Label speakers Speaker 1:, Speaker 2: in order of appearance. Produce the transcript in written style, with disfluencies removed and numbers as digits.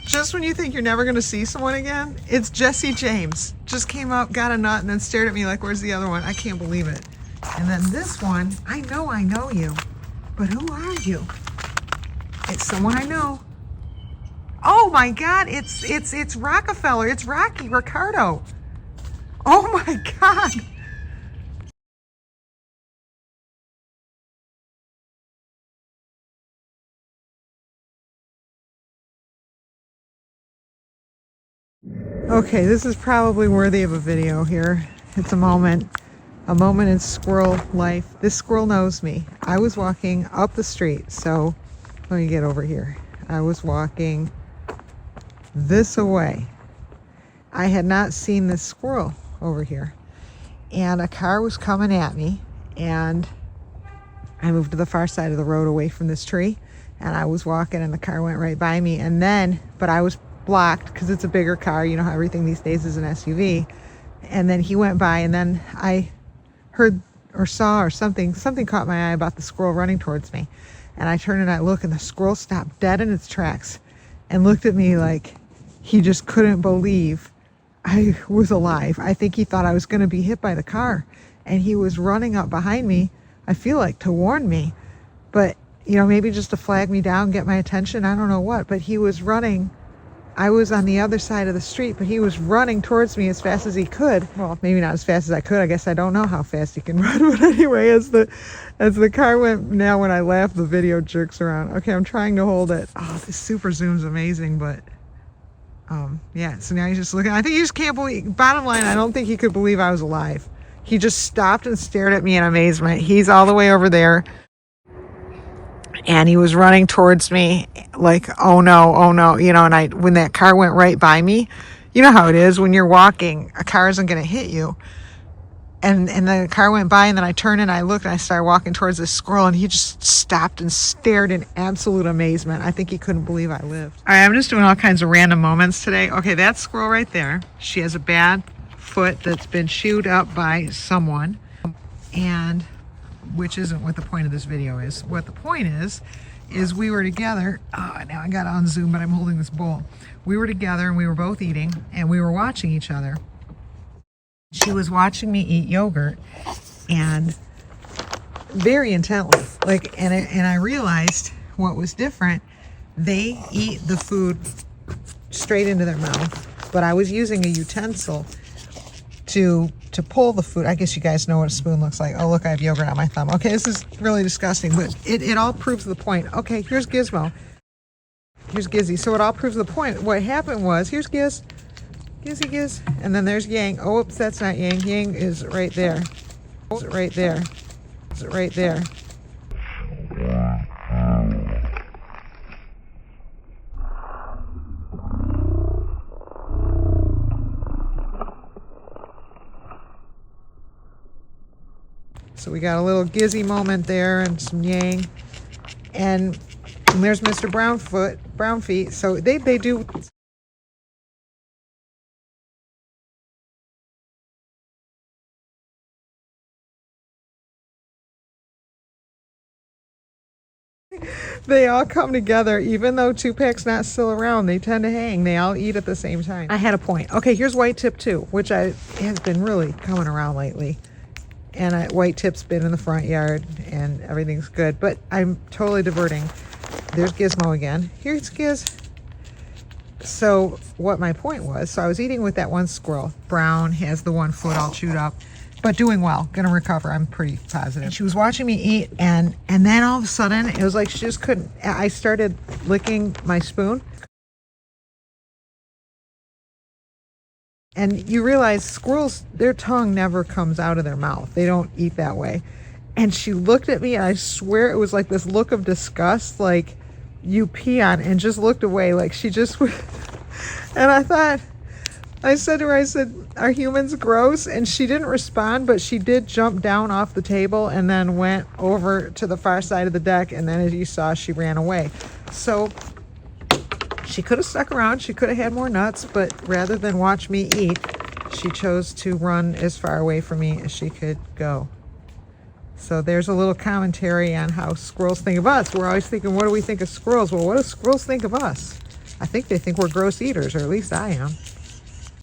Speaker 1: Just when you think you're never going to see someone again, it's Jesse James. Just came up, got a nut, and then stared at me like, where's the other one? I can't believe it. And then this one, I know you. But who are you? It's someone I know. Oh my God, it's Rockefeller. It's Rocky Ricardo. Oh my God. Okay, this is probably worthy of a video here. It's a moment in squirrel life. This squirrel knows me. I was walking up the street, so let me get over here. I was walking this away. I had not seen this squirrel over here, and a car was coming at me, and I moved to the far side of the road away from this tree, and I was walking and the car went right by me, and then, but I was blocked because it's a bigger car. You know how everything these days is an SUV. And then he went by, and then I heard or saw or something caught my eye about the squirrel running towards me. And I turned and I looked, and the squirrel stopped dead in its tracks and looked at me like he just couldn't believe I was alive. I think he thought I was going to be hit by the car, and he was running up behind me, I feel like to warn me, but you know, maybe just to flag me down, get my attention, I don't know what, but he was running. I was on the other side of the street, but he was running towards me as fast as he could. Well, maybe not as fast as I could. I guess I don't know how fast he can run. But anyway, as the car went, now when I laugh, the video jerks around. Okay, I'm trying to hold it. Oh, this super zoom's amazing, but yeah. So now he's just looking. I think he just can't believe. Bottom line, I don't think he could believe I was alive. He just stopped and stared at me in amazement. He's all the way over there. And he was running towards me like, oh no, you know, and when that car went right by me, you know how it is when you're walking, a car isn't going to hit you. And the car went by, and then I turned and I looked and I started walking towards this squirrel, and he just stopped and stared in absolute amazement. I think he couldn't believe I lived. All right, I'm just doing all kinds of random moments today. Okay, that squirrel right there, she has a bad foot that's been chewed up by someone, and which isn't what the point of this video is. What the point is we were together. Oh, now I got on Zoom, but I'm holding this bowl. We were together and we were both eating, and we were watching each other. She was watching me eat yogurt, and very intently, like, and I realized what was different. They eat the food straight into their mouth, but I was using a utensil to pull the food. I guess you guys know what a spoon looks like. Oh, look, I have yogurt on my thumb. Okay, this is really disgusting, but it all proves the point. Okay, here's Gizmo. Here's Gizzy. So it all proves the point. What happened was, here's Giz. Gizzy Giz. And then there's Yang. Oh, oops, that's not Yang. Yang is right there. Is it right there? Is it right there? So we got a little Gizzy moment there and some Yang. And there's Mr. Brown Feet. So they do. They all come together, even though Tupac's not still around. They tend to hang. They all eat at the same time. I had a point. Okay, here's White Tip 2, which has been really coming around lately. And White Tip's been in the front yard, and everything's good. But I'm totally diverting. There's Gizmo again. Here's Giz. So what my point was, so I was eating with that one squirrel. Brown, has the one foot all chewed up, but doing well. Gonna recover, I'm pretty positive. And she was watching me eat, and then all of a sudden, it was like she just couldn't. I started licking my spoon. And you realize squirrels, their tongue never comes out of their mouth. They don't eat that way. And she looked at me, and I swear it was like this look of disgust, like you pee on, and just looked away. Like she just would. And I said to her, are humans gross? And she didn't respond, but she did jump down off the table and then went over to the far side of the deck. And then as you saw, she ran away. So she could have stuck around. She could have had more nuts, but rather than watch me eat, she chose to run as far away from me as she could go. So there's a little commentary on how squirrels think of us. We're always thinking, what do we think of squirrels? Well, what do squirrels think of us? I think they think we're gross eaters, or at least I am.